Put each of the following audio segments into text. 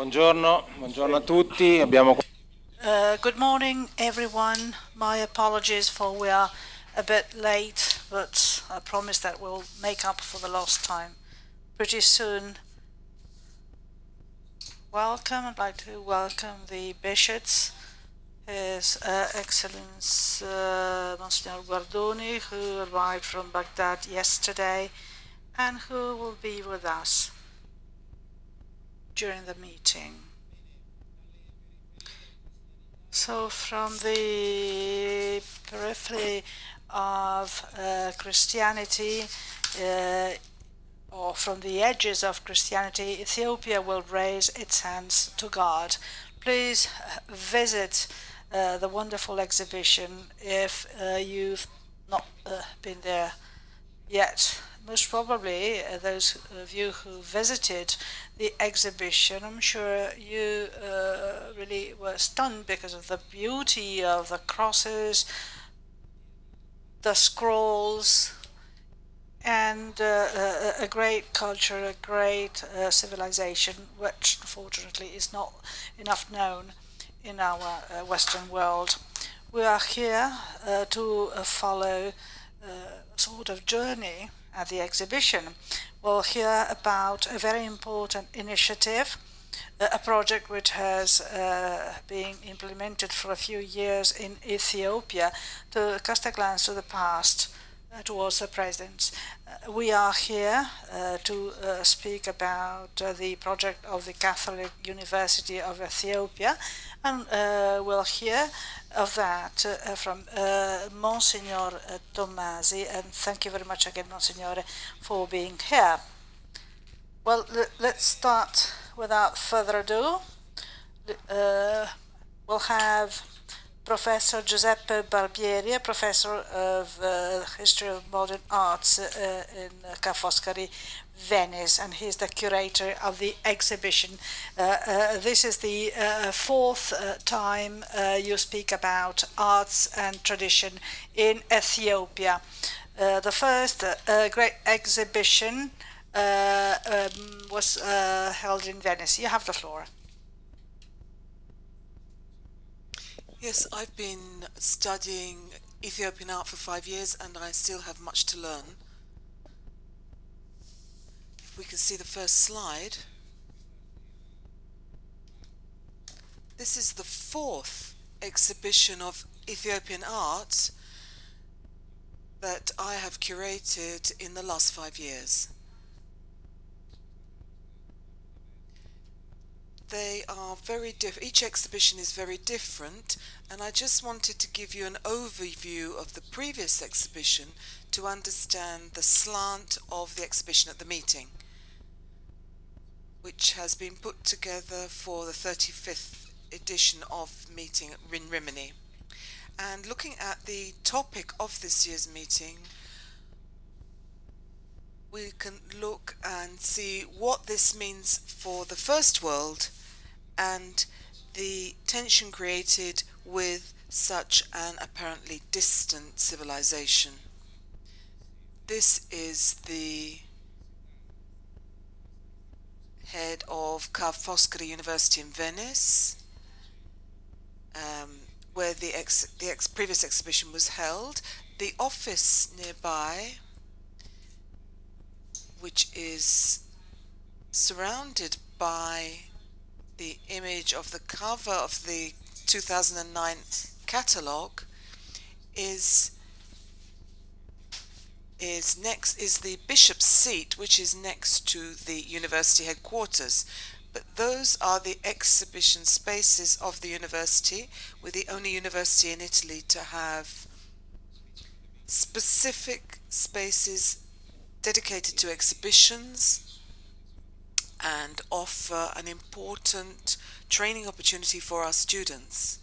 Buongiorno, buongiorno a tutti. Good morning, everyone. My apologies for we are a bit late, but I promise that we'll make up for the lost time pretty soon. Welcome. I'd like to welcome the bishops, His Excellence Monsignor Guardoni, who arrived from Baghdad yesterday and who will be with us during the meeting. So from the periphery of Christianity, or from the edges of Christianity, Ethiopia will raise its hands to God. Please visit the wonderful exhibition if you've not been there yet. Most probably, those of you who visited the exhibition, I'm sure you really were stunned because of the beauty of the crosses, the scrolls, and a great culture, a great civilization, which unfortunately is not enough known in our Western world. We are here to follow a sort of journey at the exhibition. We'll hear about a very important initiative, a project which has been implemented for a few years in Ethiopia to cast a glance to the past towards the present. We are here to speak about the project of the Catholic University of Ethiopia, and we'll hear of that from Monsignor Tomasi, and thank you very much again, Monsignore, for being here. Well, let's start without further ado. We'll have Professor Giuseppe Barbieri, a professor of history of modern arts in Foscari, Venice, and he's the curator of the exhibition. This is the fourth time you speak about arts and tradition in Ethiopia. The first great exhibition was held in Venice. You have the floor. Yes, I've been studying Ethiopian art for 5 years and I still have much to learn. If we can see the first slide. This is the fourth exhibition of Ethiopian art that I have curated in the last 5 years. They are very different. Each exhibition is very different, and I just wanted to give you an overview of the previous exhibition to understand the slant of the exhibition at the meeting, which has been put together for the 35th edition of meeting in Rimini. And looking at the topic of this year's meeting, we can look and see what this means for the First World and the tension created with such an apparently distant civilization. This is the head of Foscari University in Venice, where the previous exhibition was held. The office nearby, which is surrounded by the image of the cover of the 2009 catalogue, is the bishop's seat, which is next to the university headquarters. But those are the exhibition spaces of the university. We're the only university in Italy to have specific spaces dedicated to exhibitions and offer an important training opportunity for our students.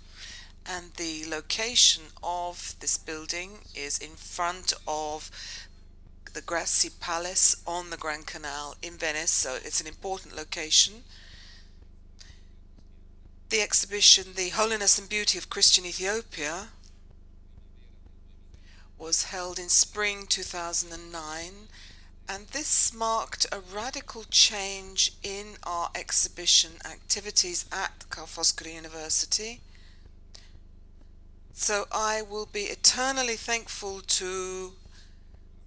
And the location of this building is in front of the Grassi Palace on the Grand Canal in Venice, so it's an important location. The exhibition, The Holiness and Beauty of Christian Ethiopia, was held in spring 2009, And this marked a radical change in our exhibition activities at Foscari University. So I will be eternally thankful to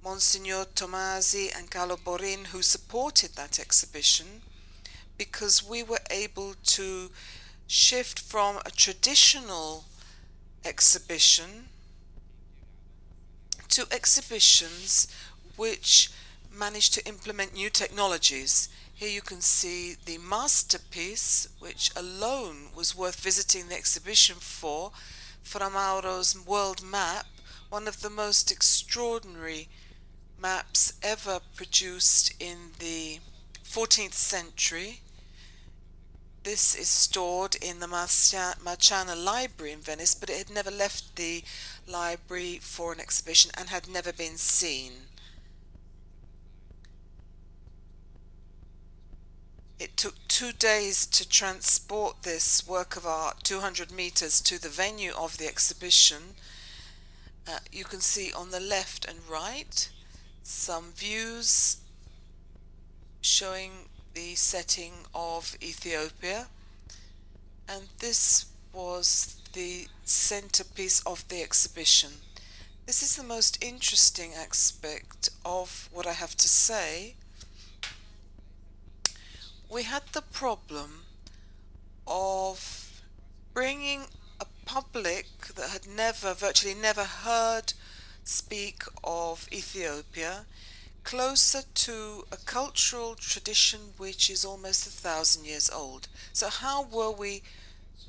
Msgr Tomasi and Carlo Borin, who supported that exhibition, because we were able to shift from a traditional exhibition to exhibitions which managed to implement new technologies. Here you can see the masterpiece, which alone was worth visiting the exhibition for, Fra Mauro's world map, one of the most extraordinary maps ever produced in the 14th century. This is stored in the Marciana Library in Venice, but it had never left the library for an exhibition and had never been seen. It took 2 days to transport this work of art 200 meters to the venue of the exhibition. You can see on the left and right some views showing the setting of Ethiopia, and this was the centerpiece of the exhibition. This is the most interesting aspect of what I have to say. We had the problem of bringing a public that had virtually never heard speak of Ethiopia closer to a cultural tradition which is almost 1,000 years old. So how were we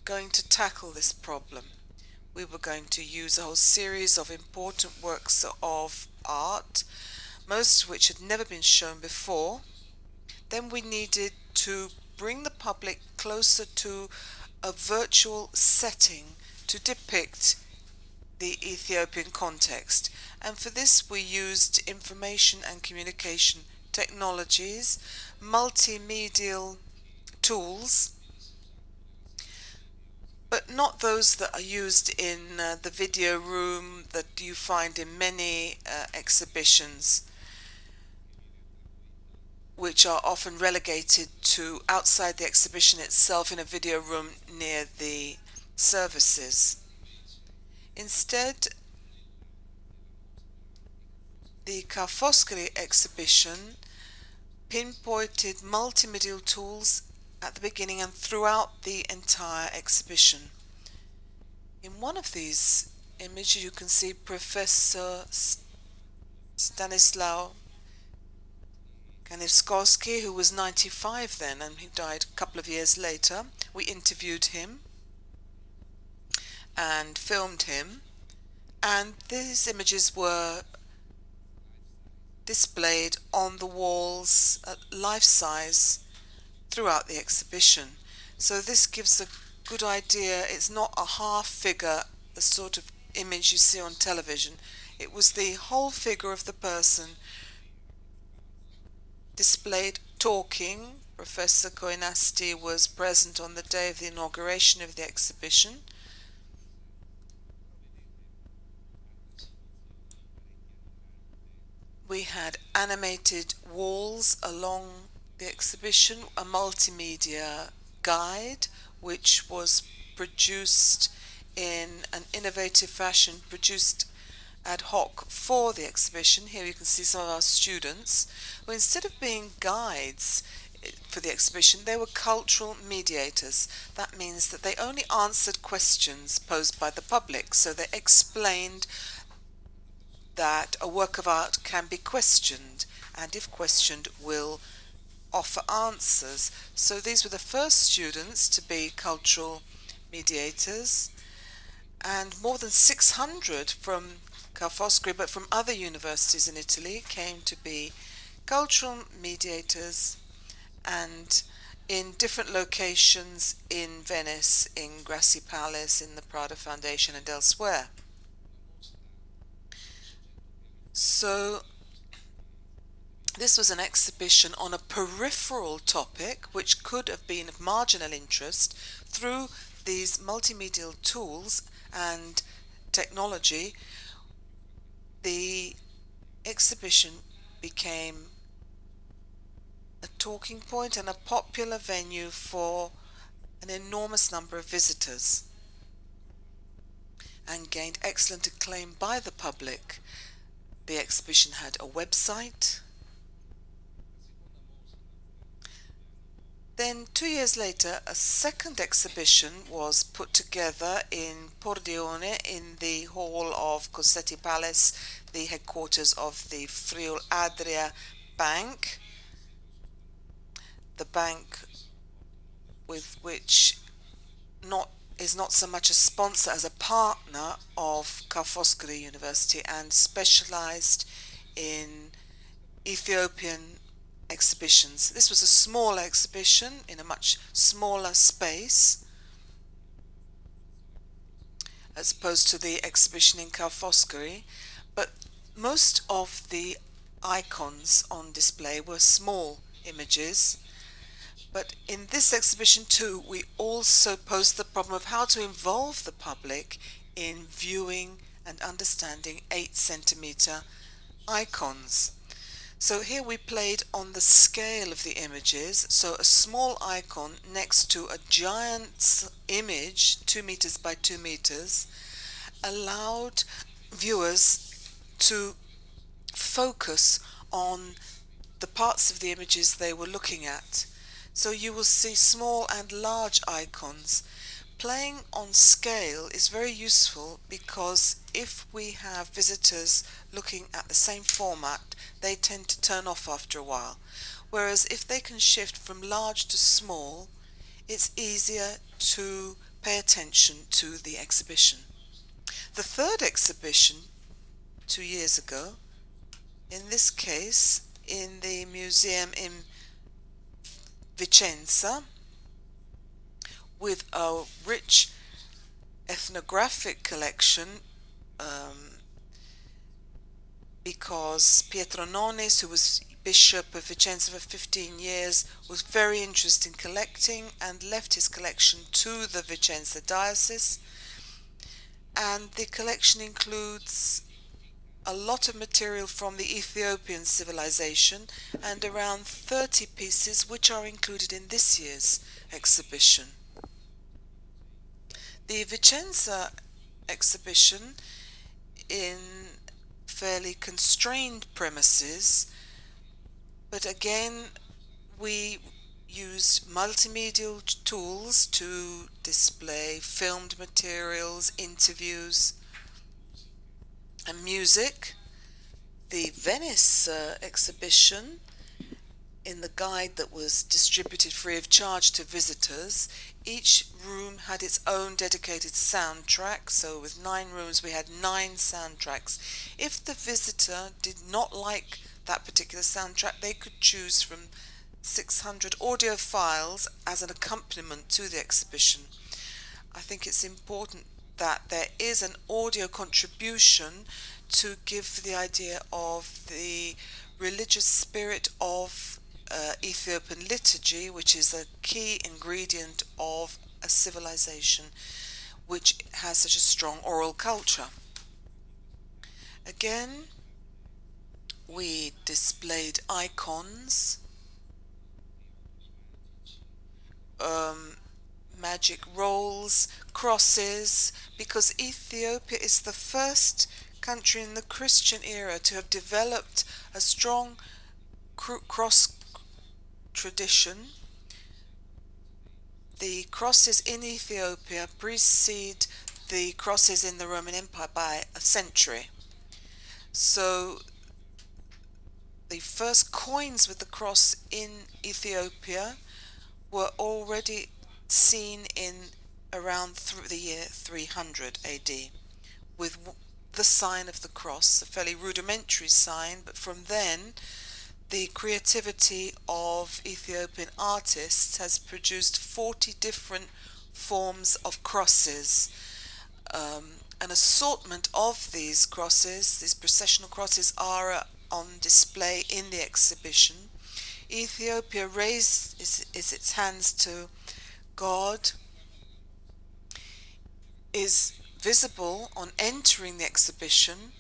going to tackle this problem? We were going to use a whole series of important works of art, most of which had never been shown before. Then we needed to bring the public closer to a virtual setting to depict the Ethiopian context. And for this we used information and communication technologies, multimedia tools, but not those that are used in the video room that you find in many exhibitions, which are often relegated to outside the exhibition itself in a video room near the services. Instead, the Foscari exhibition pinpointed multimedia tools at the beginning and throughout the entire exhibition. In one of these images you can see Professor Stanislaw Kaniskowski, who was 95 then, and he died a couple of years later. We interviewed him and filmed him, and these images were displayed on the walls at life-size throughout the exhibition. So this gives a good idea. It's not a half figure, the sort of image you see on television. It was the whole figure of the person displayed talking. Professor Koinasti was present on the day of the inauguration of the exhibition. We had animated walls along the exhibition, a multimedia guide which was produced in an innovative fashion, produced ad hoc for the exhibition. Here you can see some of our students who, instead of being guides for the exhibition, they were cultural mediators. That means that they only answered questions posed by the public, so they explained that a work of art can be questioned, and if questioned will offer answers. So these were the first students to be cultural mediators, and more than 600 from Foscari, but from other universities in Italy, came to be cultural mediators, and in different locations in Venice, in Grassi Palace, in the Prada Foundation and elsewhere. So this was an exhibition on a peripheral topic which could have been of marginal interest. Through these multimedia tools and technology, the exhibition became a talking point and a popular venue for an enormous number of visitors, and gained excellent acclaim by the public. The exhibition had a website. Then 2 years later, a second exhibition was put together in Pordenone in the hall of Cossetti Palace, the headquarters of the Friul Adria Bank, the bank with which is not so much a sponsor as a partner of Foscari University and specialized in Ethiopian exhibitions. This was a small exhibition in a much smaller space as opposed to the exhibition in Foscari, but most of the icons on display were small images. But in this exhibition too, we also posed the problem of how to involve the public in viewing and understanding 8-centimeter icons. So here we played on the scale of the images. So a small icon next to a giant image, 2 meters by 2 meters, allowed viewers to focus on the parts of the images they were looking at. So you will see small and large icons. Playing on scale is very useful because if we have visitors looking at the same format, they tend to turn off after a while. Whereas if they can shift from large to small, it's easier to pay attention to the exhibition. The third exhibition, 2 years ago, in this case in the museum in Vicenza, with a rich ethnographic collection, because Pietro Nonis, who was Bishop of Vicenza for 15 years, was very interested in collecting and left his collection to the Vicenza diocese. And the collection includes a lot of material from the Ethiopian civilization and around 30 pieces which are included in this year's exhibition. The Vicenza exhibition, in fairly constrained premises, but again we used multimedia tools to display filmed materials, interviews, and music. The Venice exhibition, in the guide that was distributed free of charge to visitors, each room had its own dedicated soundtrack. So with 9 rooms we had 9 soundtracks. If the visitor did not like that particular soundtrack, they could choose from 600 audio files as an accompaniment to the exhibition. I think it's important that there is an audio contribution to give the idea of the religious spirit of Ethiopian liturgy, which is a key ingredient of a civilization which has such a strong oral culture. Again, we displayed icons, magic rolls, crosses, because Ethiopia is the first country in the Christian era to have developed a strong cross tradition. The crosses in Ethiopia precede the crosses in the Roman Empire by a century. So the first coins with the cross in Ethiopia were already seen in around the year 300 AD, with the sign of the cross, a fairly rudimentary sign, but from then the creativity of Ethiopian artists has produced 40 different forms of crosses. An assortment of these crosses, these processional crosses, are on display in the exhibition. Ethiopia raised its hands to God is visible on entering the exhibition.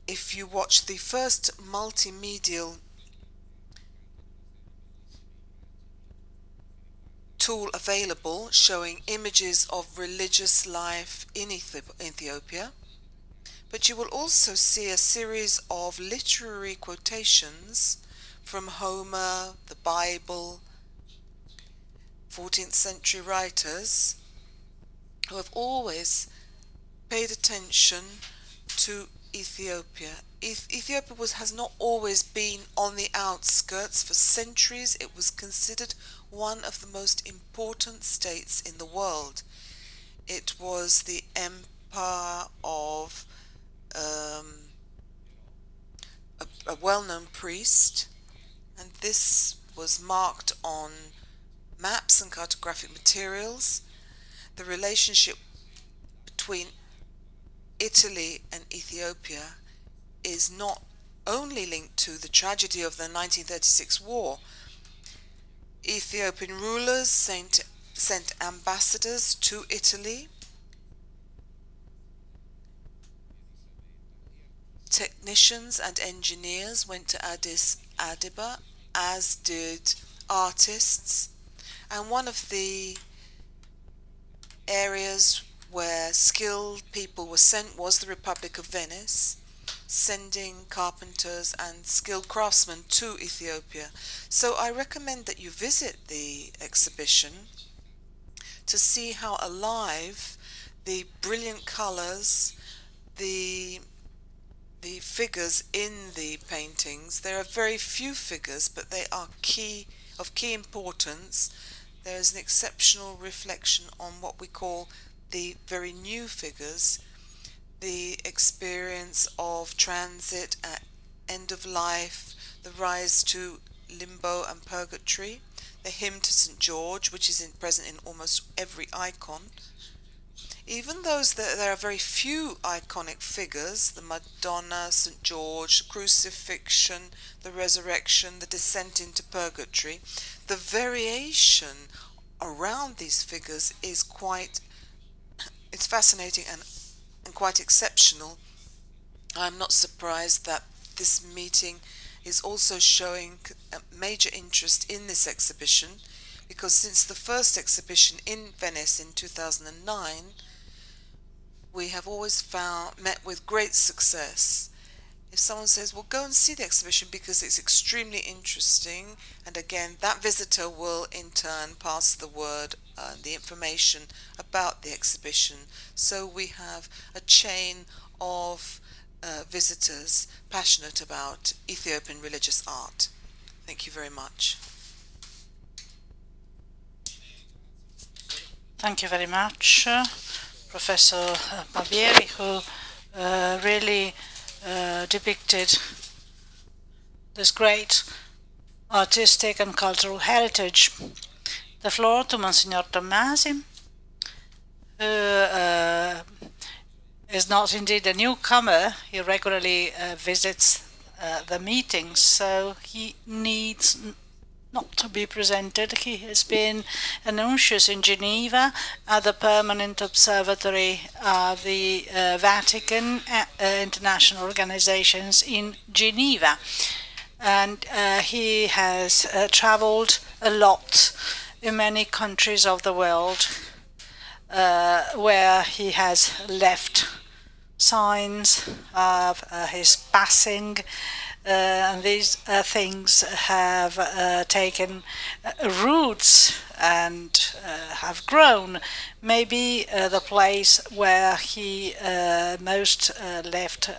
If you watch the first multimedia tool available showing images of religious life in Ethiopia, but you will also see a series of literary quotations from Homer, the Bible, 14th century writers who have always paid attention to Ethiopia. Ethiopia has not always been on the outskirts. For centuries it was considered one of the most important states in the world. It was the empire of a well-known priest, and this was marked on maps and cartographic materials. The relationship between Italy and Ethiopia is not only linked to the tragedy of the 1936 war. Ethiopian rulers sent ambassadors to Italy. Technicians and engineers went to Addis Ababa, as did artists. And one of the areas where skilled people were sent was the Republic of Venice, sending carpenters and skilled craftsmen to Ethiopia. So I recommend that you visit the exhibition to see how alive the brilliant colors, the figures in the paintings. There are very few figures, but they are of key importance. There is an exceptional reflection on what we call the very new figures, the experience of transit at end of life, the rise to limbo and purgatory, the hymn to St. George, which is present in almost every icon. Even those that there are very few iconic figures, the Madonna, St. George, crucifixion, the resurrection, the descent into purgatory, the variation around these figures is it's fascinating and quite exceptional. I'm not surprised that this meeting is also showing a major interest in this exhibition, because since the first exhibition in Venice in 2009, we have always met with great success. If someone says, well, go and see the exhibition because it's extremely interesting, and again, that visitor will in turn pass the word, the information about the exhibition. So we have a chain of visitors passionate about Ethiopian religious art. Thank you very much. Thank you very much, Professor Barbieri, who really depicted this great artistic and cultural heritage. The floor to Monsignor Tomasi, who is not indeed a newcomer. He regularly visits the meetings, so he needs not to be presented. He has been annuncius in Geneva at the Permanent Observatory of the Vatican International Organizations in Geneva. And he has traveled a lot in many countries of the world where he has left signs of his passing. And these things have taken roots and have grown. Maybe the place where he most left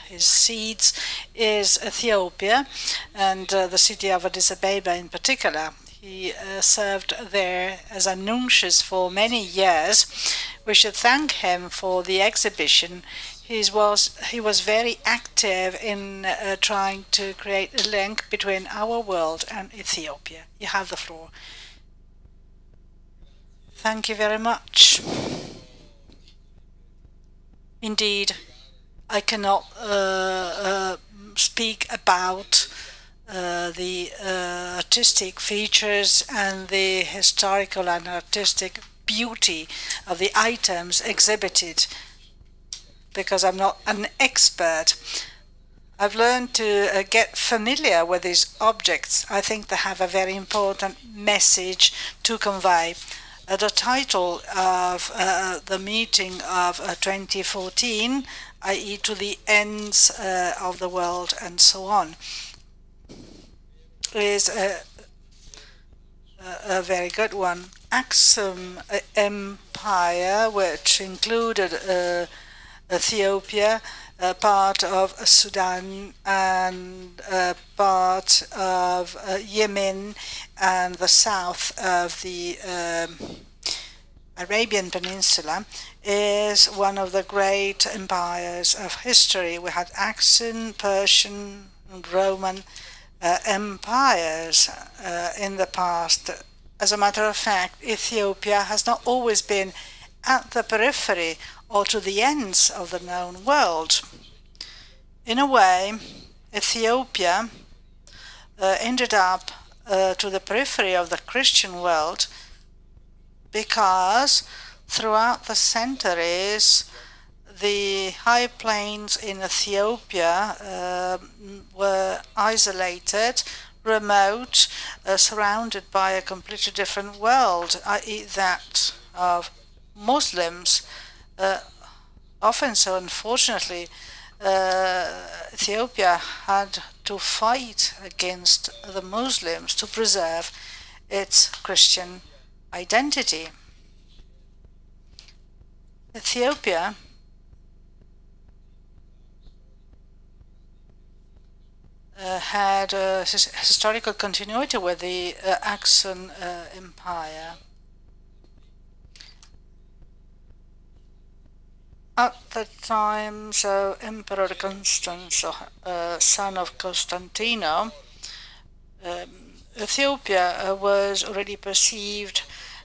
his seeds is Ethiopia, and the city of Addis Ababa in particular. He served there as annuncius for many years. We should thank him for the exhibition. He was very active in trying to create a link between our world and Ethiopia. You have the floor. Thank you very much. Indeed, I cannot speak about the artistic features and the historical and artistic beauty of the items exhibited, because I'm not an expert. I've learned to get familiar with these objects. I think they have a very important message to convey. The title of the meeting of 2014, i.e. to the ends of the world and so on, is a very good one. Axum Empire, which included Ethiopia, part of Sudan, and part of Yemen, and the south of the Arabian Peninsula, is one of the great empires of history. We had Axan, Persian, and Roman empires in the past. As a matter of fact, Ethiopia has not always been at the periphery or to the ends of the known world. In a way, Ethiopia ended up to the periphery of the Christian world because throughout the centuries, the high plains in Ethiopia were isolated, remote, surrounded by a completely different world, i.e. that of Muslims. Often so, unfortunately, Ethiopia had to fight against the Muslims to preserve its Christian identity. Ethiopia had a historical continuity with the Axan Empire. At the time, so Emperor Constans, son of Constantino, Ethiopia was already perceived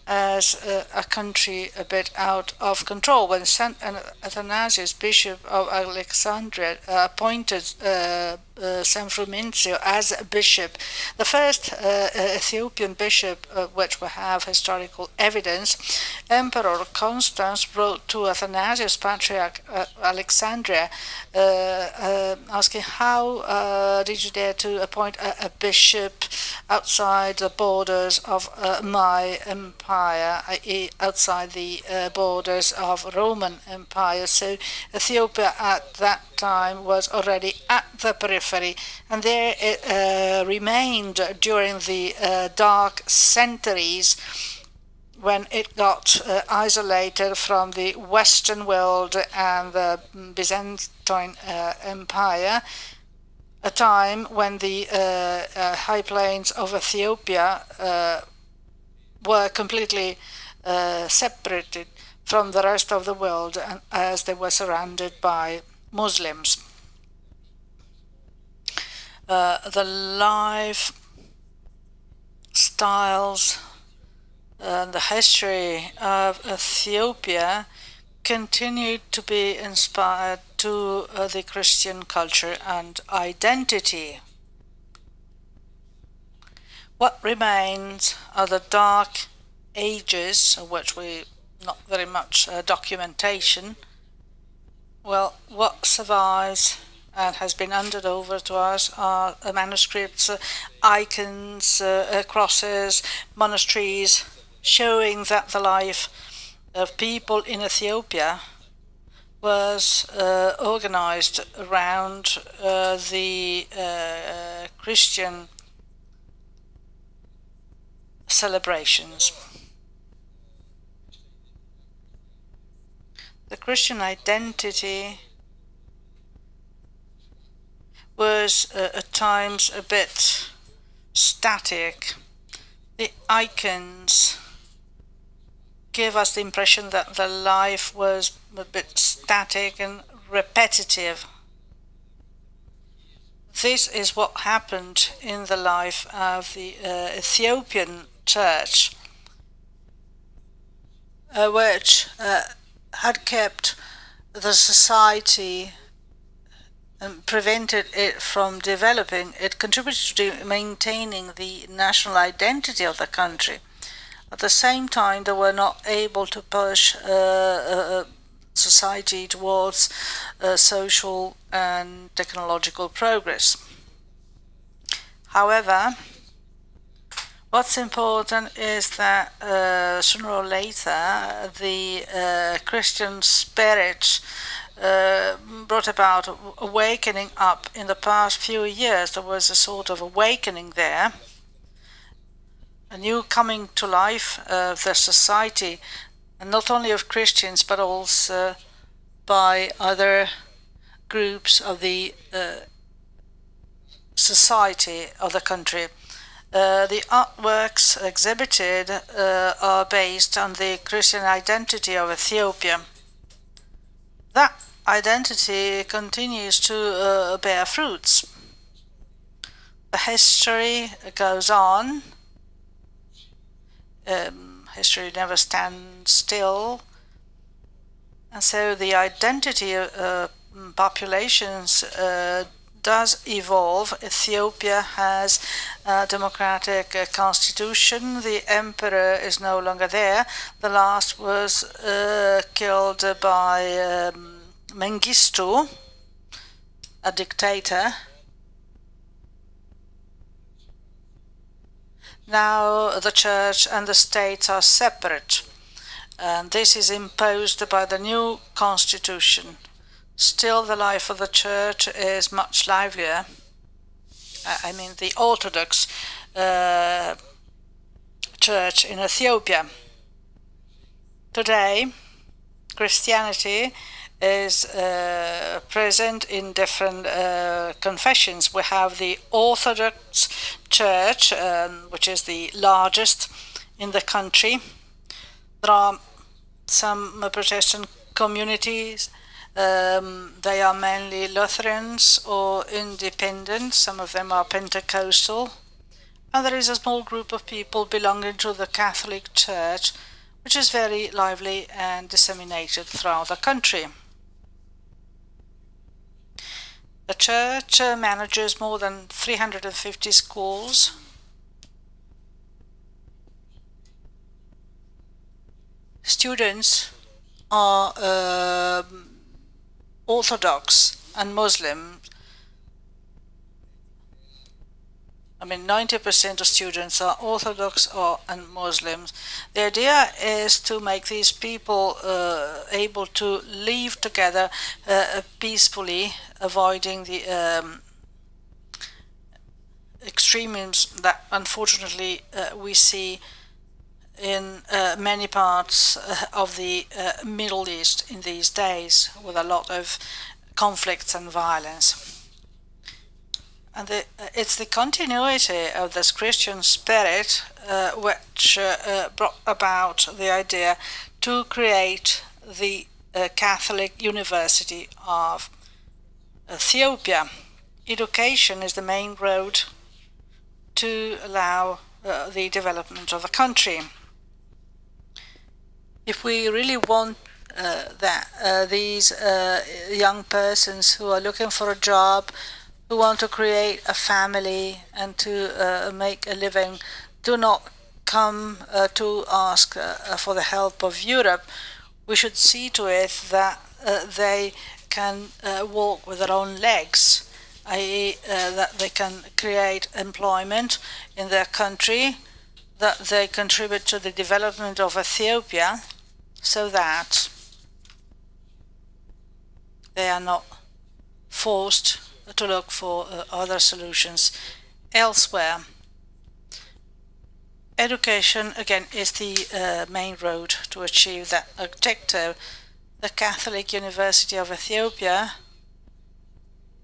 as a country a bit out of control. When St. Athanasius, Bishop of Alexandria, appointed San Frumincio as a bishop, the first Ethiopian bishop which we have historical evidence, Emperor Constans wrote to Athanasius, Patriarch Alexandria, asking, how did you dare to appoint a bishop outside the borders of my empire, i.e. outside the borders of Roman Empire? So Ethiopia at that time was already at the periphery, and there it remained during the dark centuries when it got isolated from the Western world and the Byzantine Empire, a time when the high plains of Ethiopia were completely separated from the rest of the world, as they were surrounded by Muslims. The lifestyles and the history of Ethiopia continued to be inspired to the Christian culture and identity. What remains are the dark ages, of which we not very much documentation. Well, what survives and has been handed over to us are manuscripts, icons, crosses, monasteries, showing that the life of people in Ethiopia was organized around the Christian celebrations. The Christian identity was at times a bit static. The icons gave us the impression that the life was a bit static and repetitive. This is what happened in the life of the Ethiopian church, which had kept the society and prevented it from developing. It contributed to maintaining the national identity of the country. At the same time, they were not able to push society towards social and technological progress. However, what's important is that sooner or later the Christian spirit brought about awakening up in the past few years. There was a sort of awakening there, a new coming to life of the society, and not only of Christians but also by other groups of the society of the country. The artworks exhibited are based on the Christian identity of Ethiopia. That identity continues to bear fruits. The history goes on. History never stands still. And so the identity of populations does evolve. Ethiopia has a democratic constitution. The emperor is no longer there. The last was killed by Mengistu, a dictator. Now the church and the state are separate, and this is imposed by the new constitution. Still, the life of the church is much livelier. I mean, the Orthodox church in Ethiopia. Today, Christianity is present in different confessions. We have the Orthodox Church, which is the largest in the country. There are some Protestant communities. They are mainly Lutherans or independent. Some of them are Pentecostal. And there is a small group of people belonging to the Catholic Church, which is very lively and disseminated throughout the country. The church manages more than 350 schools. Students are Orthodox and Muslim. I mean, 90% of students are Orthodox and Muslims. The idea is to make these people able to live together peacefully, avoiding the extremisms that unfortunately we see in many parts of the Middle East in these days, with a lot of conflicts and violence. And it's the continuity of this Christian spirit which brought about the idea to create the Catholic University of Ethiopia. Education is the main road to allow the development of the country. If we really want that these young persons who are looking for a job, who want to create a family and to make a living, do not come to ask for the help of Europe, we should see to it that they can walk with their own legs, i.e. that they can create employment in their country, that they contribute to the development of Ethiopia, so that they are not forced to look for other solutions elsewhere. Education, again, is the main road to achieve that objective. The Catholic University of Ethiopia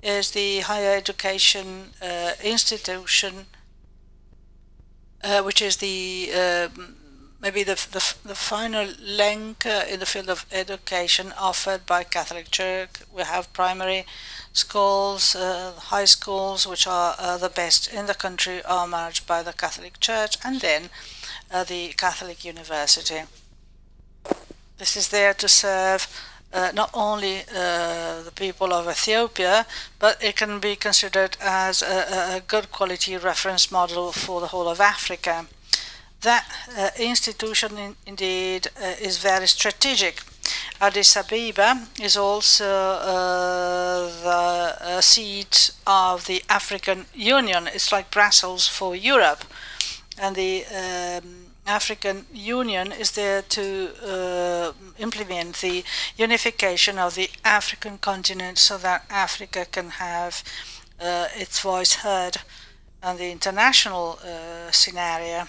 is the higher education institution, which is the maybe the final link in the field of education offered by Catholic Church. We have primary schools, high schools, which are the best in the country, are managed by the Catholic Church, and then the Catholic University. This is there to serve not only the people of Ethiopia, but it can be considered as a good quality reference model for the whole of Africa. That institution indeed is very strategic, Addis Ababa is also the seat of the African Union. It's like Brussels for Europe. And the African Union is there to implement the unification of the African continent so that Africa can have its voice heard on the international scenario.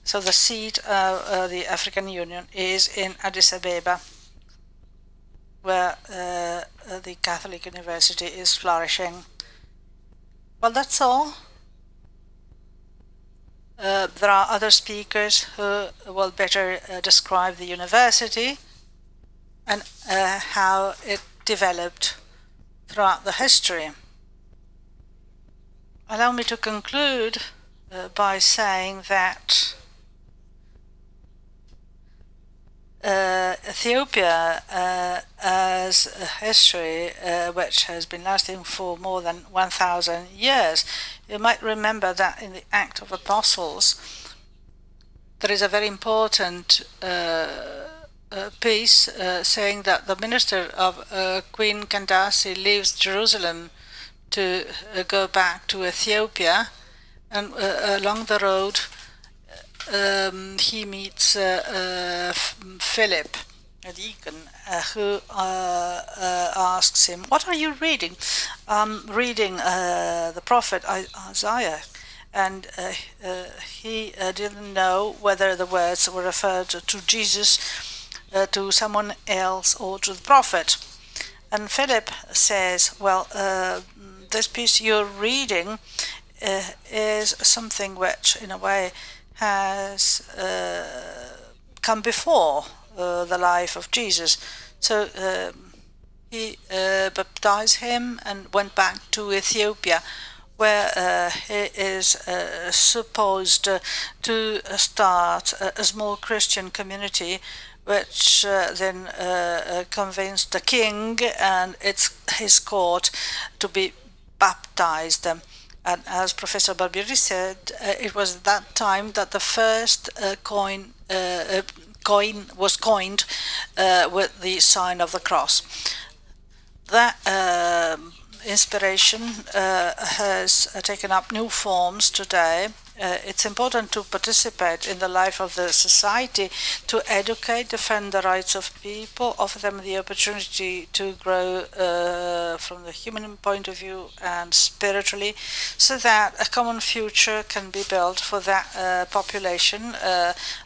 So the seat of the African Union is in Addis Ababa, where the Catholic University is flourishing. Well, that's all. There are other speakers who will better describe the university and how it developed throughout the history. Allow me to conclude by saying that Ethiopia has a history which has been lasting for more than 1,000 years. You might remember that in the Act of Apostles there is a very important piece saying that the minister of Queen Candace leaves Jerusalem to go back to Ethiopia, and along the road he meets Philip, a deacon, who asks him, "What are you reading?" "I'm reading the prophet Isaiah." And he didn't know whether the words were referred to Jesus, to someone else, or to the prophet. And Philip says, "Well, this piece you're reading is something which, in a way, has come before the life of Jesus." So he baptized him and went back to Ethiopia, where he is supposed to start a small Christian community, which then convinced the king and his court to be baptized. And as Professor Barbieri said, it was at that time that the first coin was coined with the sign of the cross. That inspiration has taken up new forms today. It's important to participate in the life of the society, to educate, defend the rights of people, offer them the opportunity to grow from the human point of view and spiritually, so that a common future can be built for that population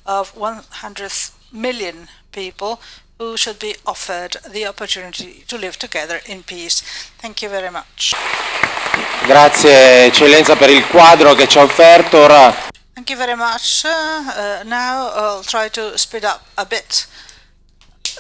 of 100 million people who should be offered the opportunity to live together in peace. Thank you very much. Grazie Eccellenza per il quadro che ci ha offerto. Ora Thank you very much. Now I'll try to speed up a bit.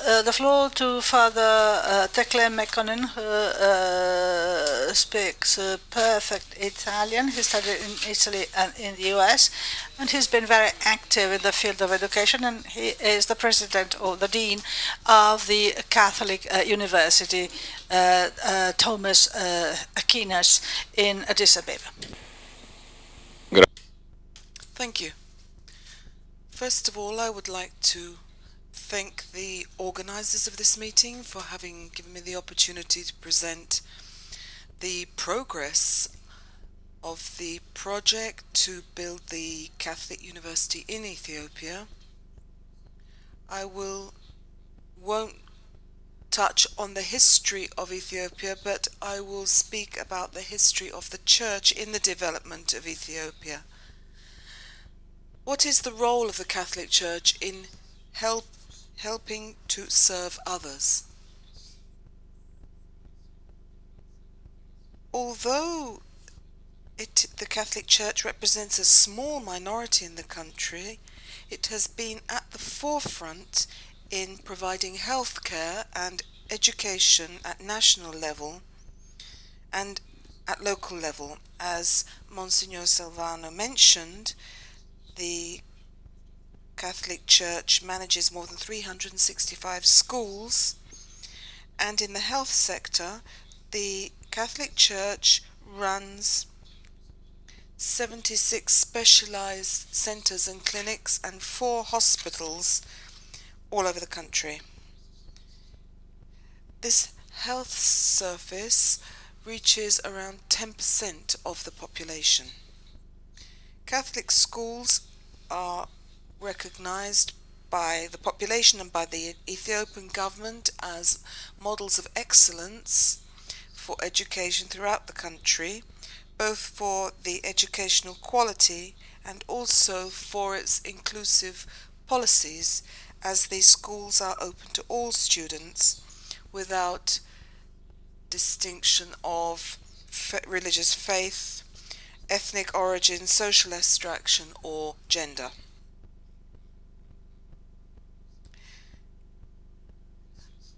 The floor to Father Teklè Mekonnen, who speaks perfect Italian. He studied in Italy and in the US, and he's been very active in the field of education, and he is the president or the dean of the Catholic University, Thomas Aquinas, in Addis Ababa. Thank you. First of all, I would like to thank the organizers of this meeting for having given me the opportunity to present the progress of the project to build the Catholic University in Ethiopia. I won't touch on the history of Ethiopia, but I will speak about the history of the Church in the development of Ethiopia. What is the role of the Catholic Church in helping to serve others? Although the Catholic Church represents a small minority in the country, it has been at the forefront in providing health care and education at national level and at local level. As Msgr Silvano mentioned, the Catholic Church manages more than 365 schools, and in the health sector, the Catholic Church runs 76 specialized centers and clinics and 4 hospitals all over the country. This health service reaches around 10% of the population. Catholic schools are recognized by the population and by the Ethiopian government as models of excellence for education throughout the country, both for the educational quality and also for its inclusive policies, as these schools are open to all students without distinction of religious faith, ethnic origin, social extraction, or gender.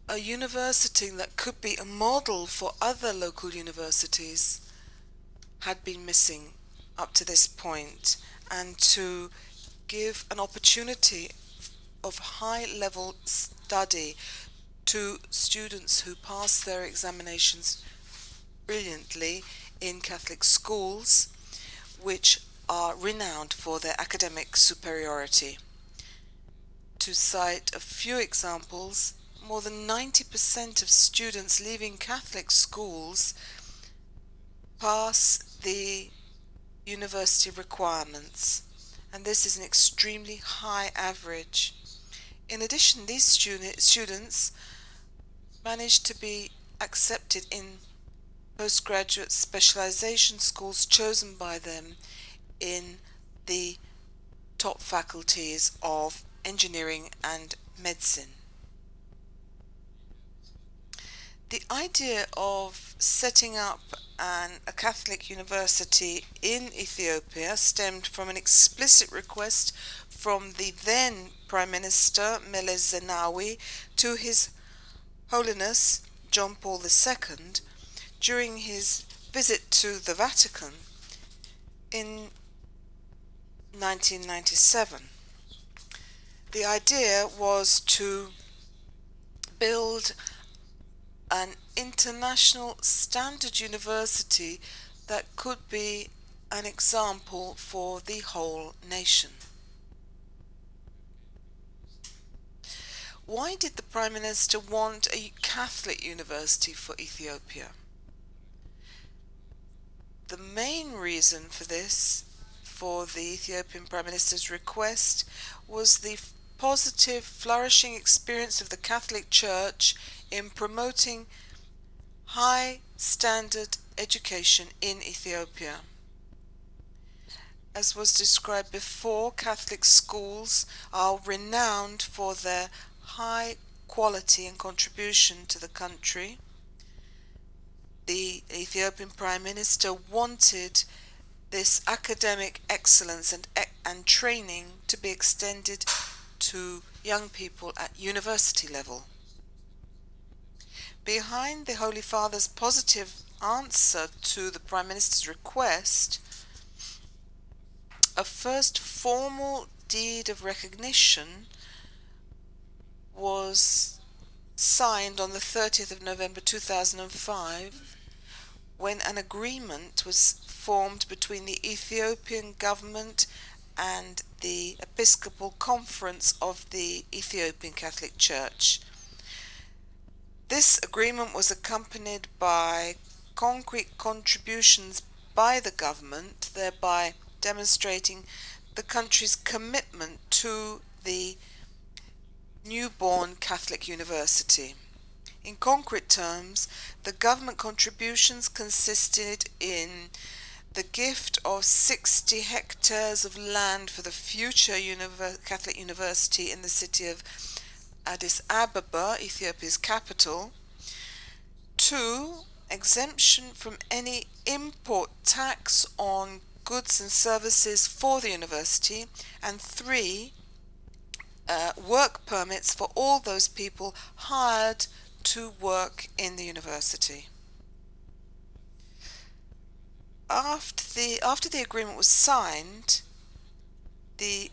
A university that could be a model for other local universities had been missing up to this point, and to give an opportunity of high-level study to students who pass their examinations brilliantly in Catholic schools, which are renowned for their academic superiority. To cite a few examples, more than 90% of students leaving Catholic schools pass the university requirements, and this is an extremely high average. In addition, these students manage to be accepted in postgraduate specialization schools chosen by them in the top faculties of engineering and medicine. The idea of setting up a Catholic university in Ethiopia stemmed from an explicit request from the then Prime Minister Meles Zenawi to His Holiness John Paul II during his visit to the Vatican in 1997. The idea was to build an international standard university that could be an example for the whole nation. Why did the Prime Minister want a Catholic university for Ethiopia? The main reason for this, for the Ethiopian Prime Minister's request, was the positive, flourishing experience of the Catholic Church in promoting high standard education in Ethiopia. As was described before, Catholic schools are renowned for their high quality and contribution to the country. The Ethiopian Prime Minister wanted this academic excellence and training to be extended to young people at university level. Behind the Holy Father's positive answer to the Prime Minister's request, a first formal deed of recognition was signed on the 30th of November 2005, when an agreement was formed between the Ethiopian government and the Episcopal Conference of the Ethiopian Catholic Church. This agreement was accompanied by concrete contributions by the government, thereby demonstrating the country's commitment to the newborn Catholic University. In concrete terms, the government contributions consisted in the gift of 60 hectares of land for the future Catholic University in the city of Addis Ababa, Ethiopia's capital. 2, exemption from any import tax on goods and services for the university. And 3, work permits for all those people hired to work in the university. After the agreement was signed, the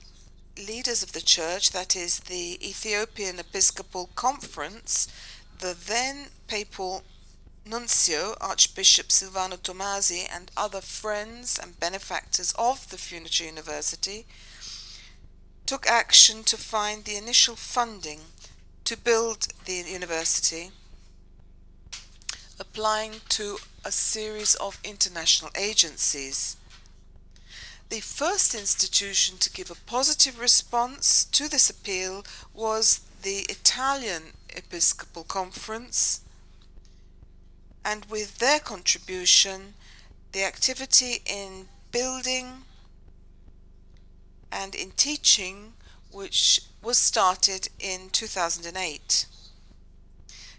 leaders of the church, that is the Ethiopian Episcopal Conference, the then papal nuncio, Archbishop Silvano Tomasi, and other friends and benefactors of the future university, took action to find the initial funding to build the university, applying to a series of international agencies. The first institution to give a positive response to this appeal was the Italian Episcopal Conference, and with their contribution, the activity in building and in teaching, which was started in 2008.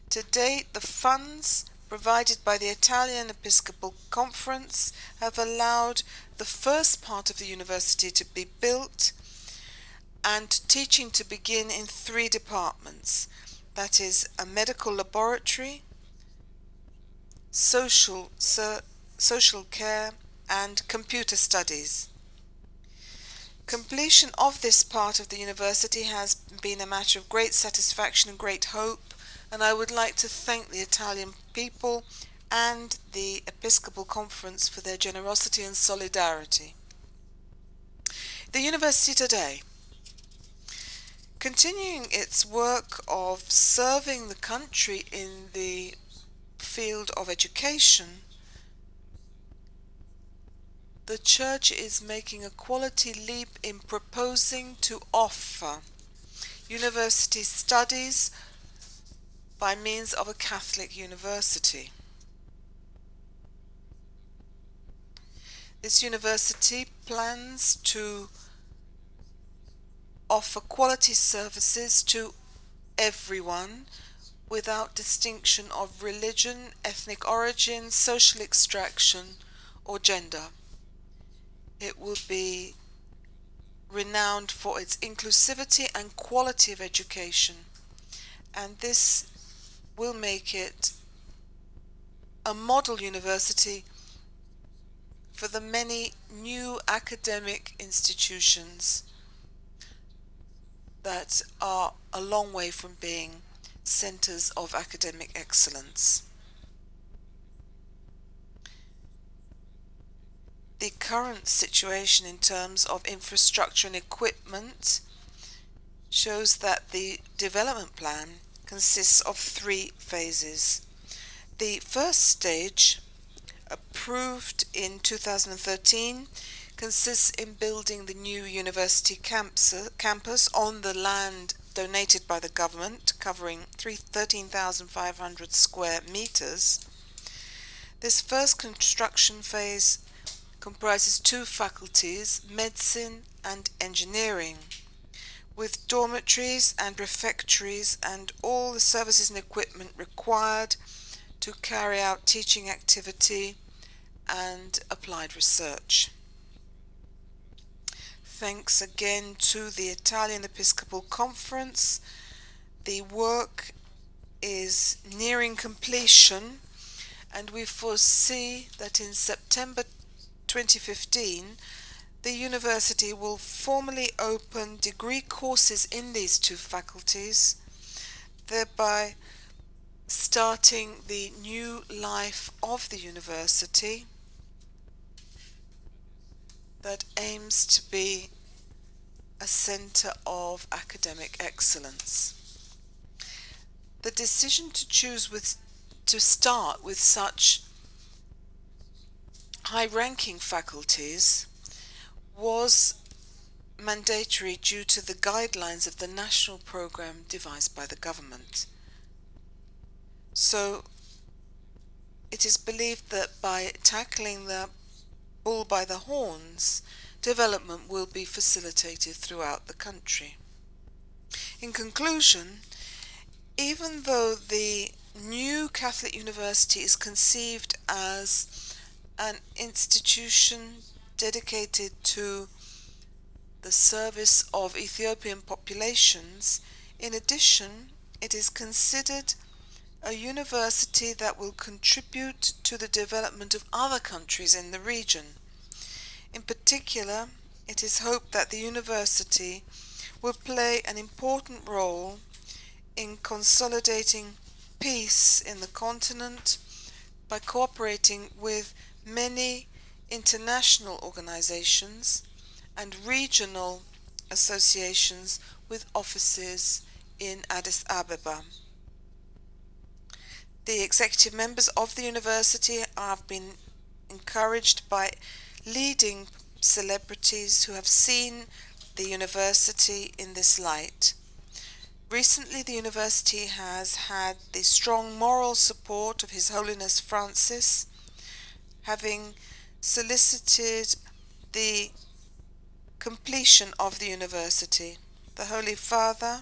To date, the funds provided by the Italian Episcopal Conference have allowed the first part of the university to be built and teaching to begin in 3 departments. That is, a medical laboratory, social care, and computer studies. Completion of this part of the university has been a matter of great satisfaction and great hope, and I would like to thank the Italian people and the Episcopal Conference for their generosity and solidarity. The university today, continuing its work of serving the country in the field of education, the Church is making a quality leap in proposing to offer university studies by means of a Catholic university. This university plans to offer quality services to everyone without distinction of religion, ethnic origin, social extraction, or gender. It will be renowned for its inclusivity and quality of education, and this will make it a model university for the many new academic institutions that are a long way from being centers of academic excellence. The current situation in terms of infrastructure and equipment shows that the development plan consists of 3 phases. The first stage, approved in 2013, consists in building the new university campus on the land donated by the government, covering 13,500 square meters. This first construction phase comprises 2 faculties, medicine and engineering, with dormitories and refectories and all the services and equipment required to carry out teaching activity and applied research. Thanks again to the Italian Episcopal Conference. The work is nearing completion, and we foresee that in September 2015 the university will formally open degree courses in these 2 faculties, thereby starting the new life of the university that aims to be a center of academic excellence. The decision to start with such high-ranking faculties was mandatory due to the guidelines of the national program devised by the government. So it is believed that by tackling the bull by the horns, development will be facilitated throughout the country. In conclusion, even though the new Catholic University is conceived as an institution dedicated to the service of Ethiopian populations, in addition, it is considered a university that will contribute to the development of other countries in the region. In particular, it is hoped that the university will play an important role in consolidating peace in the continent by cooperating with many international organizations and regional associations with offices in Addis Ababa. The executive members of the university have been encouraged by leading celebrities who have seen the university in this light. Recently, the university has had the strong moral support of His Holiness Francis, having solicited the completion of the university. The Holy Father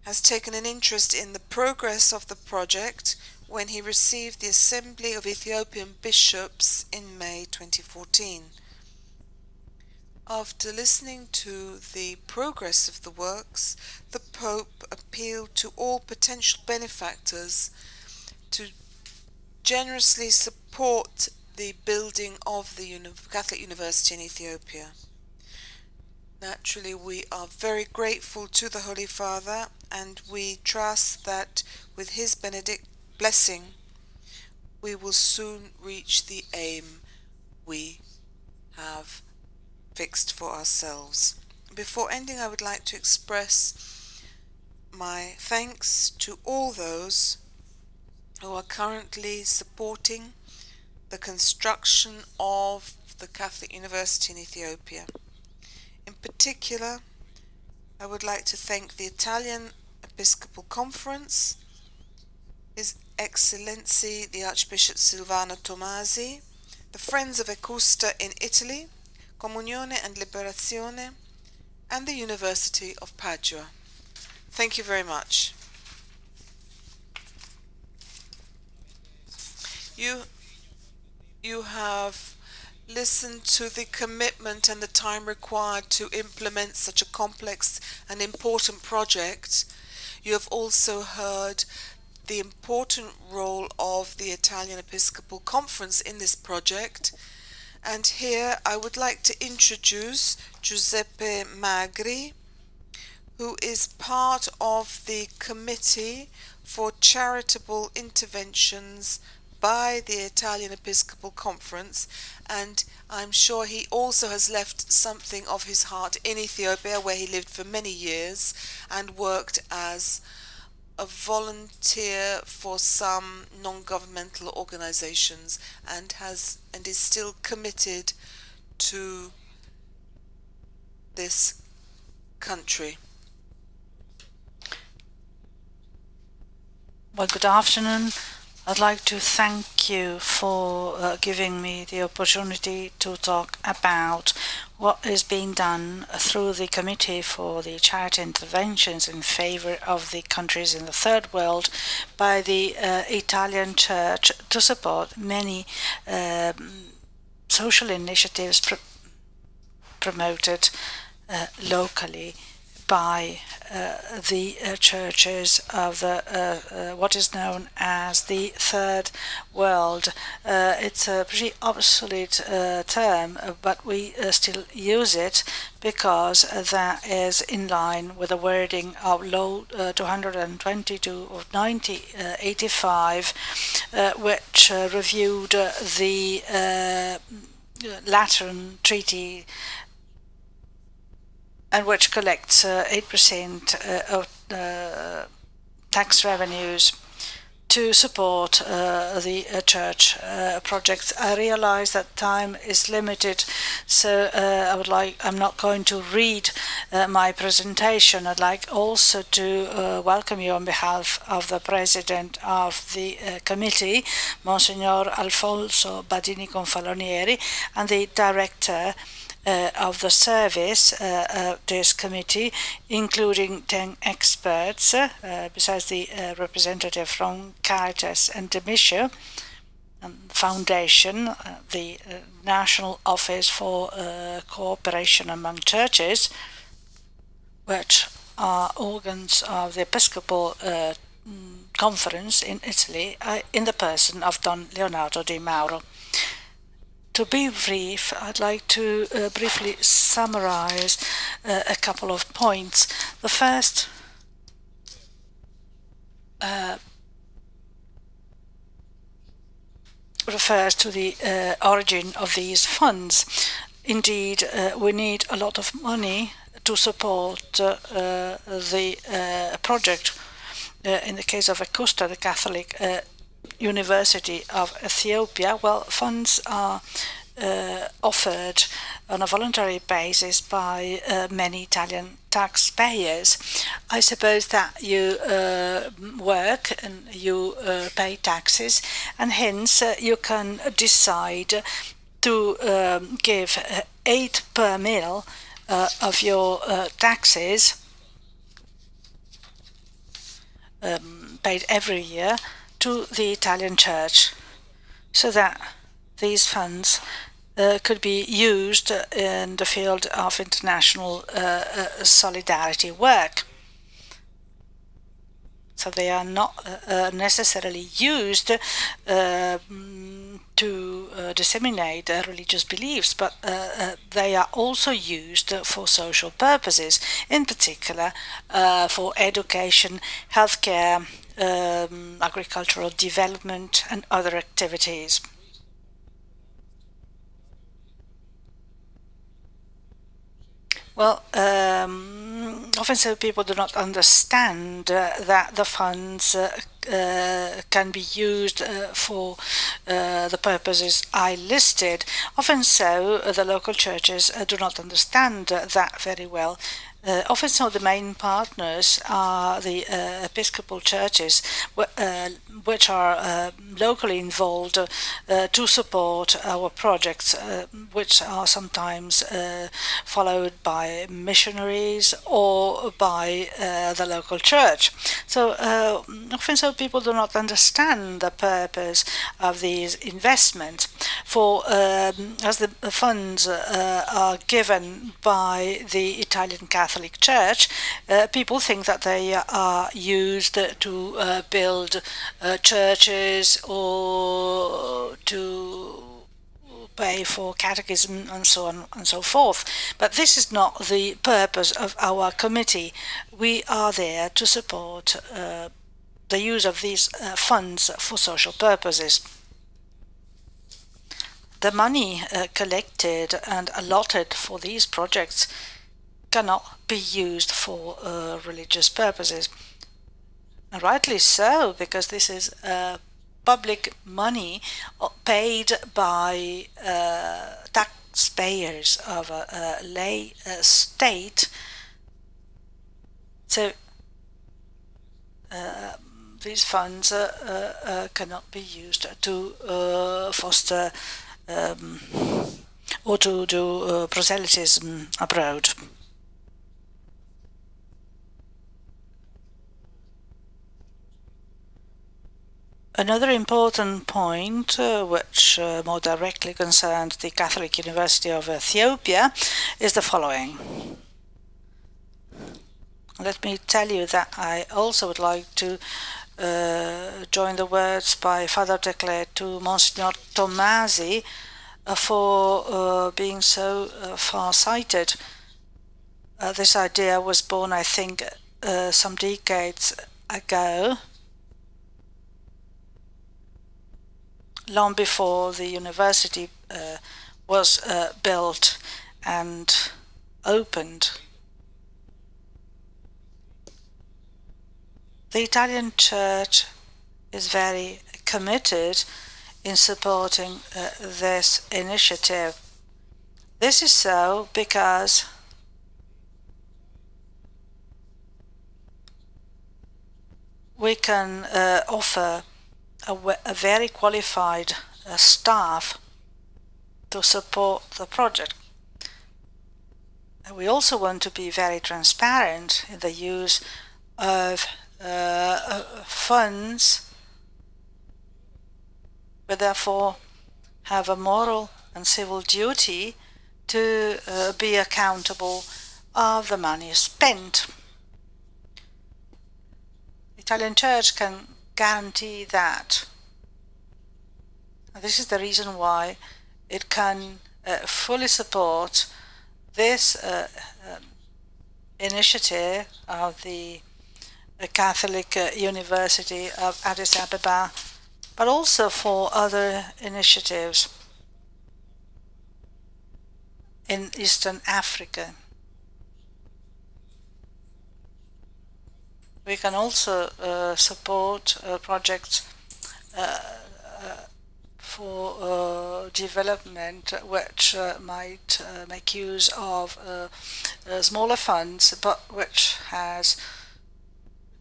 has taken an interest in the progress of the project when he received the Assembly of Ethiopian Bishops in May 2014. After listening to the progress of the works, the Pope appealed to all potential benefactors to generously support the building of the Catholic University in Ethiopia. Naturally, we are very grateful to the Holy Father, and we trust that with his blessing, we will soon reach the aim we have fixed for ourselves. Before ending, I would like to express my thanks to all those who are currently supporting the construction of the Catholic University in Ethiopia. In particular, I would like to thank the Italian Episcopal Conference, His Excellency the Archbishop Silvano Tomasi, the Friends of ECUSTA in Italy, Comunione and Liberazione, and the University of Padua. Thank you very much. You have listened to the commitment and the time required to implement such a complex and important project. You have also heard the important role of the Italian Episcopal Conference in this project. And here I would like to introduce Giuseppe Magri, who is part of the Committee for Charitable Interventions by the Italian Episcopal Conference, and I'm sure he also has left something of his heart in Ethiopia, where he lived for many years and worked as a volunteer for some non-governmental organizations, and is still committed to this country. Well, good afternoon. I'd like to thank you for giving me the opportunity to talk about what is being done through the Committee for the Charity Interventions in favor of the countries in the Third World by the Italian Church to support many social initiatives promoted locally by the churches of what is known as the Third World. It's a pretty obsolete term, but we still use it because that is in line with the wording of Law 222 of 1985, which reviewed the Lateran Treaty, and which collects 8% of tax revenues to support the church projects. I realize that time is limited, so I'm not going to read my presentation. I'd like also to welcome you on behalf of the President of the Committee, Monsignor Alfonso Badini Confalonieri, and the Director of the service this committee, including 10 experts, besides the representative from Caritas and the Mission Foundation, the National Office for Cooperation Among Churches, which are organs of the Episcopal Conference in Italy, in the person of Don Leonardo Di Mauro. To be brief, I'd like to briefly summarize a couple of points. The first refers to the origin of these funds. Indeed, we need a lot of money to support the project. in the case of ECUSTA, the Catholic University of Ethiopia, well, funds are offered on a voluntary basis by many Italian taxpayers. I suppose that you work and you pay taxes, and hence you can decide to give 8 per mil of your taxes paid every year to the Italian Church, so that these funds could be used in the field of international solidarity work. So they are not necessarily used to disseminate religious beliefs, but they are also used for social purposes, in particular for education, healthcare, agricultural development, and other activities. Well, often so people do not understand that the funds can be used for the purposes I listed. Often so the local churches do not understand that very well. Often so the main partners are the Episcopal churches, which are locally involved to support our projects, which are sometimes followed by missionaries or by the local church. So often so people do not understand the purpose of these investments. For as the funds are given by the Italian Catholic Church, people think that they are used to build churches or to pay for catechism and so on and so forth. But this is not the purpose of our committee. We are there to support the use of these funds for social purposes. The money collected and allotted for these projects cannot be used for religious purposes. And rightly so, because this is public money paid by taxpayers of a lay state. So these funds cannot be used to foster or to do proselytism abroad. Another important point, which more directly concerns the Catholic University of Ethiopia, is the following. Let me tell you that I also would like to join the words by Father Teklè to Msgr Tomasi for being so far-sighted. This idea was born, I think, some decades ago, long before the university was built and opened. The Italian Church is very committed in supporting this initiative. This is so because we can offer a very qualified staff to support the project. And we also want to be very transparent in the use of funds, but therefore have a moral and civil duty to be accountable of the money spent. The Italian Church can guarantee that. This is the reason why it can fully support this initiative of the Catholic University of Addis Ababa, but also for other initiatives in Eastern Africa. We can also support projects for development which might make use of smaller funds, but which has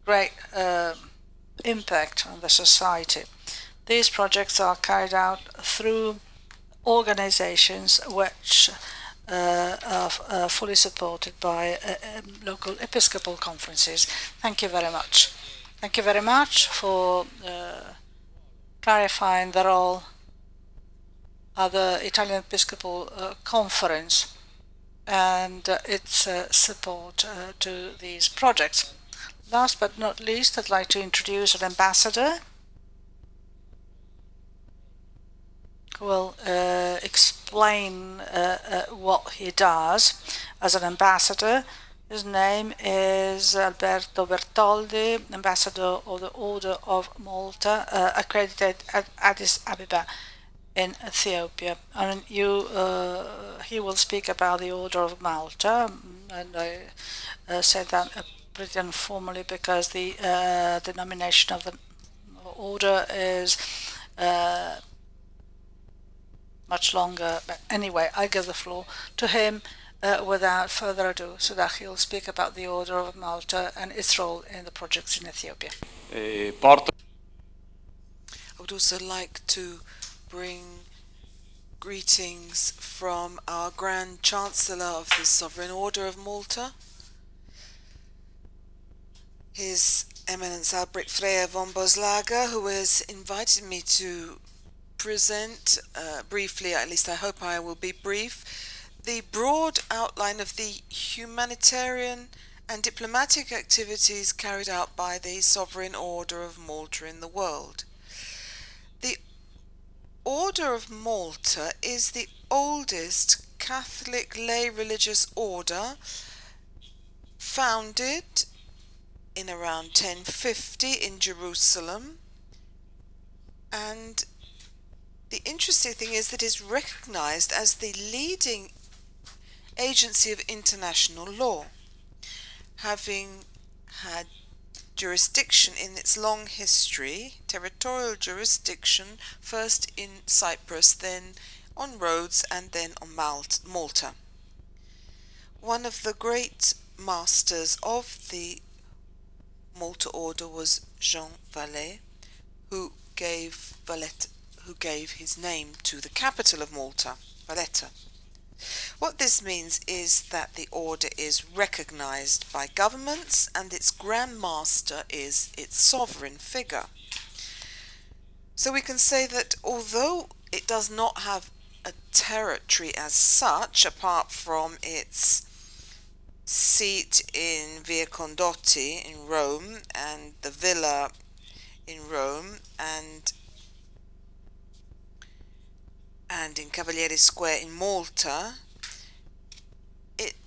great impact on the society. These projects are carried out through organizations which are fully supported by local episcopal conferences. Thank you very much. Thank you very much for clarifying the role of the Italian Episcopal Conference and its support to these projects. Last but not least, I'd like to introduce an ambassador who will explain what he does as an ambassador. His name is Alberto Bertoldi, ambassador of the Order of Malta, accredited at Addis Ababa in Ethiopia. And he will speak about the Order of Malta, and I said that pretty informally because the denomination of the order is much longer. But anyway, I give the floor to him without further ado, so that he'll speak about the Order of Malta and its role in the projects in Ethiopia. I would also like to bring greetings from our Grand Chancellor of the Sovereign Order of Malta, His Eminence Albrecht Freya von Boslager, who has invited me to present briefly, at least I hope I will be brief, the broad outline of the humanitarian and diplomatic activities carried out by the Sovereign Order of Malta in the world. The Order of Malta is the oldest Catholic lay religious order, founded in around 1050 in Jerusalem, and the interesting thing is that it is recognized as the leading agency of international law, having had jurisdiction in its long history, territorial jurisdiction, first in Cyprus, then on Rhodes, and then on Malta. One of the great masters of the Malta order was Jean Vallet, who gave his name to the capital of Malta, Valletta. What this means is that the order is recognized by governments and its Grand Master is its sovereign figure. So we can say that although it does not have a territory as such, apart from its seat in Via Condotti in Rome and the villa in Rome and in Cavalieri Square in Malta,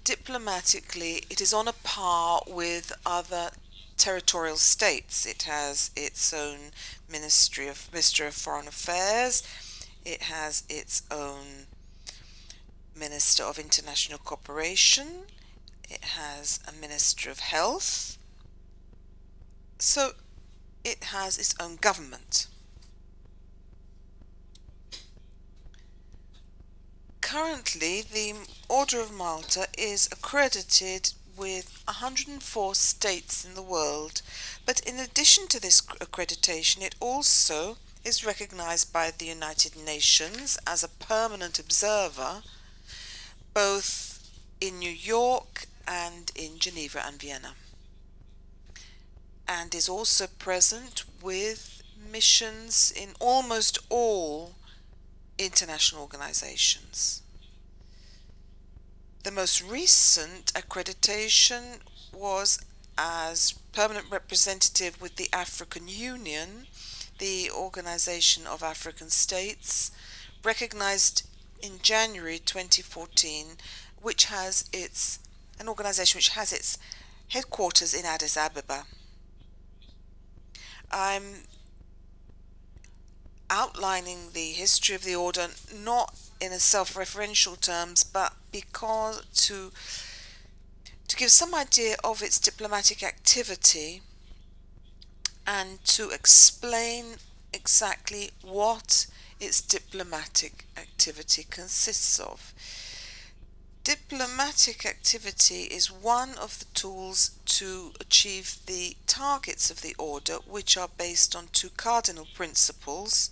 diplomatically it is on a par with other territorial states. It has its own Ministry of Foreign Affairs, it has its own Minister of International Cooperation, it has a Minister of Health, so it has its own government. Currently, the Order of Malta is accredited with 104 states in the world, but in addition to this accreditation, it also is recognized by the United Nations as a permanent observer, both in New York and in Geneva and Vienna, and is also present with missions in almost all international organizations. The most recent accreditation was as permanent representative with the African Union, the Organization of African States, recognized in January 2014, which has an organization which has its headquarters in Addis Ababa. I'm outlining the history of the order not in a self-referential terms, but because to give some idea of its diplomatic activity and to explain exactly what its diplomatic activity consists of. Diplomatic activity is one of the tools to achieve the targets of the order, which are based on two cardinal principles,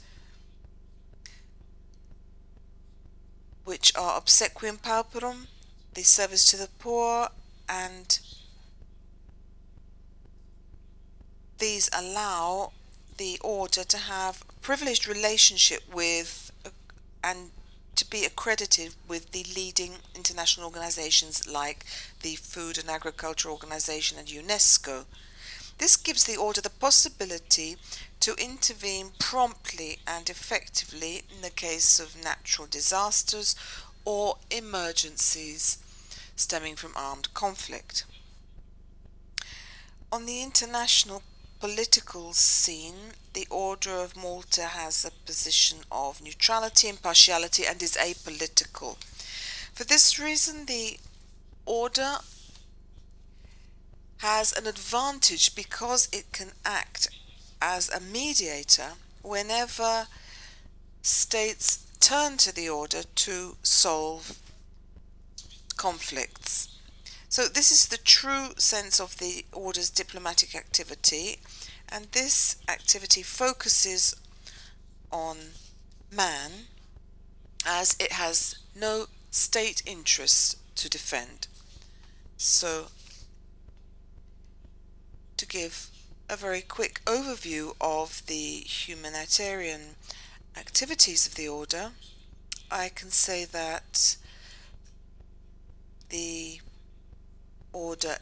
which are obsequium pauperum, the service to the poor, and these allow the order to have a privileged relationship with and to be accredited with the leading international organizations like the Food and Agriculture Organization and UNESCO. This gives the order the possibility to intervene promptly and effectively in the case of natural disasters or emergencies stemming from armed conflict. On the international political scene, the Order of Malta has a position of neutrality, impartiality, and is apolitical. For this reason, the Order has an advantage because it can act as a mediator whenever states turn to the Order to solve conflicts. So this is the true sense of the Order's diplomatic activity, and this activity focuses on man as it has no state interest to defend. So, to give a very quick overview of the humanitarian activities of the Order, I can say that the Order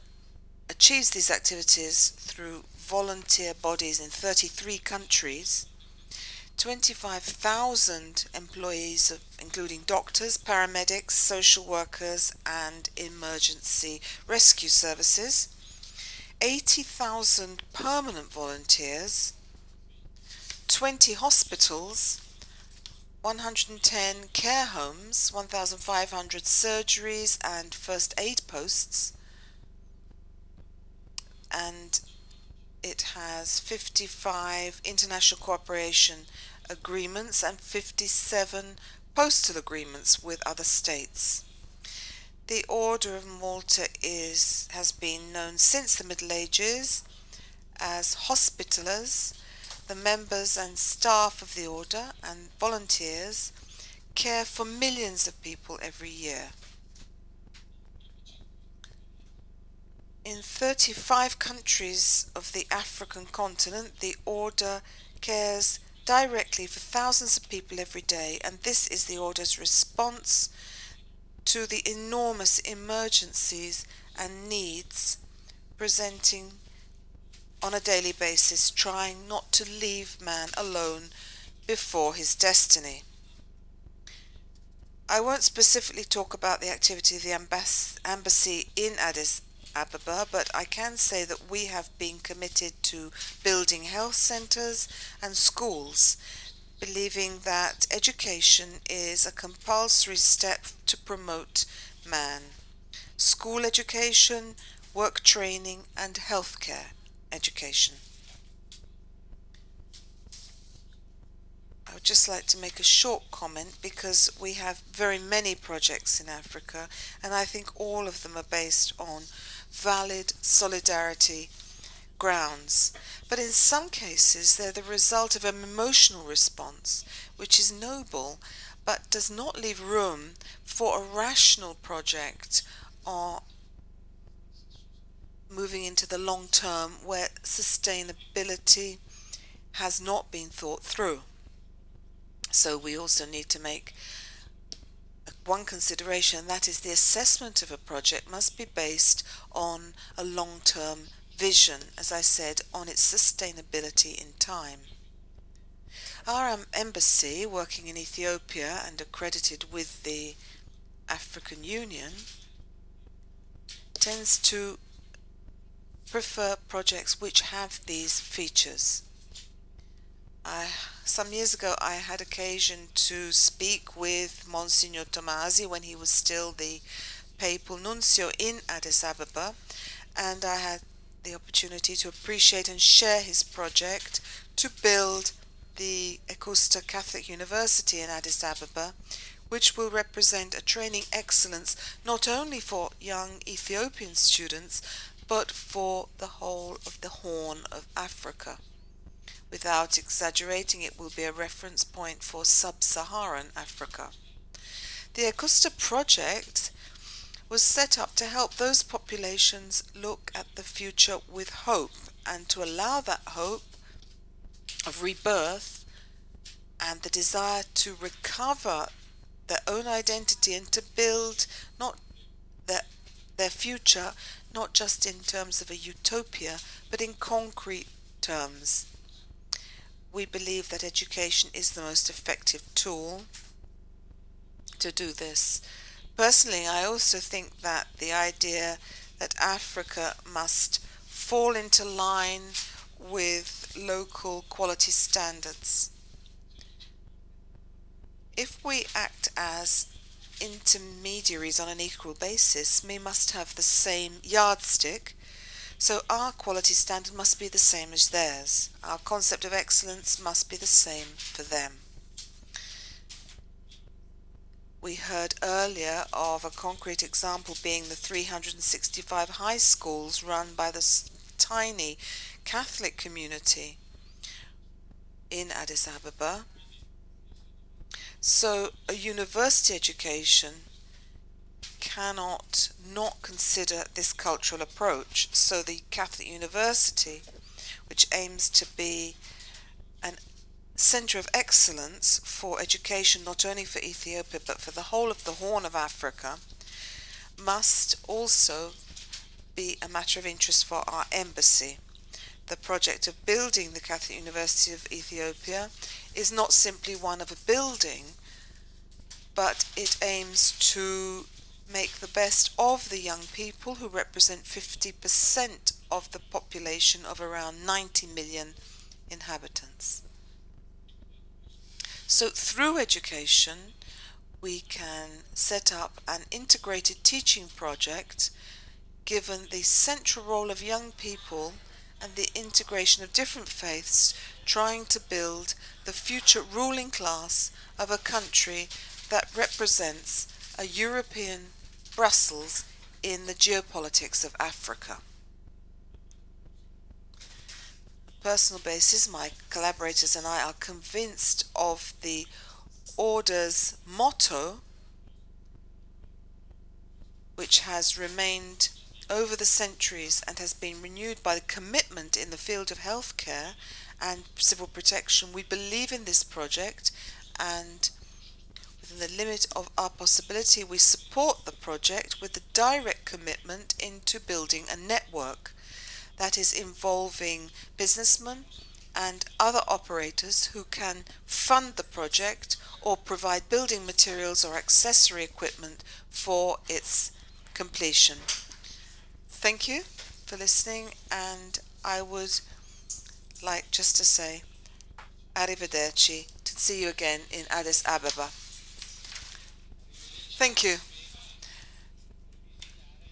achieves these activities through volunteer bodies in 33 countries, 25,000 employees, including doctors, paramedics, social workers, and emergency rescue services, 80,000 permanent volunteers, 20 hospitals, 110 care homes, 1,500 surgeries and first aid posts, and it has 55 international cooperation agreements and 57 postal agreements with other states. The Order of Malta has been known since the Middle Ages as Hospitallers. The members and staff of the Order and volunteers care for millions of people every year. In 35 countries of the African continent, the Order cares directly for thousands of people every day, and this is the Order's response to the enormous emergencies and needs presenting on a daily basis, trying not to leave man alone before his destiny. I won't specifically talk about the activity of the embassy in Addis Ababa, but I can say that we have been committed to building health centers and schools, believing that education is a compulsory step to promote man. School education, work training, and healthcare education. I would just like to make a short comment because we have very many projects in Africa, and I think all of them are based on valid solidarity grounds. But in some cases, they're the result of an emotional response, which is noble, but does not leave room for a rational project or moving into the long term where sustainability has not been thought through. So we also need to make one consideration, and that is the assessment of a project must be based on a long-term vision, as I said, on its sustainability in time. Our embassy, working in Ethiopia and accredited with the African Union, tends to prefer projects which have these features. Some years ago I had occasion to speak with Msgr Tomasi when he was still the papal nuncio in Addis Ababa, and I had the opportunity to appreciate and share his project to build the ECUSTA Catholic University in Addis Ababa, which will represent a training excellence not only for young Ethiopian students, but for the whole of the Horn of Africa. Without exaggerating, it will be a reference point for sub-Saharan Africa. The ECUSTA project was set up to help those populations look at the future with hope and to allow that hope of rebirth and the desire to recover their own identity and to build not their future not just in terms of a utopia but in concrete terms. We believe that education is the most effective tool to do this. Personally, I also think that the idea that Africa must fall into line with local quality standards. If we act as intermediaries on an equal basis, we must have the same yardstick, so our quality standard must be the same as theirs. Our concept of excellence must be the same for them. We heard earlier of a concrete example being the 365 high schools run by the tiny Catholic community in Addis Ababa. So a university education cannot not consider this cultural approach. So the Catholic University, which aims to be an Centre of excellence for education not only for Ethiopia but for the whole of the Horn of Africa, must also be a matter of interest for our embassy. The project of building the Catholic University of Ethiopia is not simply one of a building, but it aims to make the best of the young people who represent 50% of the population of around 90 million inhabitants. So through education, we can set up an integrated teaching project given the central role of young people and the integration of different faiths, trying to build the future ruling class of a country that represents a European Brussels in the geopolitics of Africa. Personal basis, my collaborators and I are convinced of the Order's motto, which has remained over the centuries and has been renewed by the commitment in the field of healthcare and civil protection. We believe in this project, and within the limit of our possibility, we support the project with the direct commitment into building a network that is involving businessmen and other operators who can fund the project or provide building materials or accessory equipment for its completion. Thank you for listening, and I would like just to say arrivederci, to see you again in Addis Ababa. Thank you.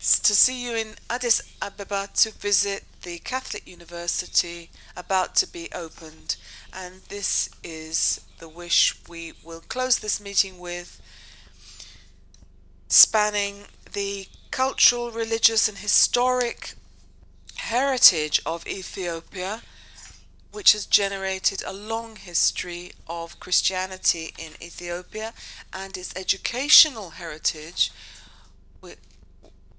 To see you in Addis Ababa to visit the Catholic University about to be opened. And this is the wish we will close this meeting with, spanning the cultural, religious and historic heritage of Ethiopia, which has generated a long history of Christianity in Ethiopia, and its educational heritage,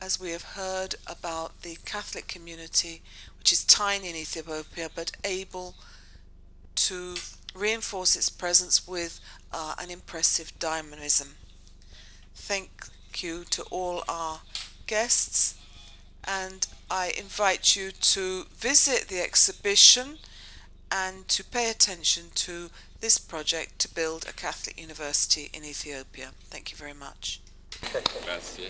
as we have heard about the Catholic community, which is tiny in Ethiopia, but able to reinforce its presence with an impressive dynamism. Thank you to all our guests, and I invite you to visit the exhibition and to pay attention to this project to build a Catholic university in Ethiopia. Thank you very much. Grazie.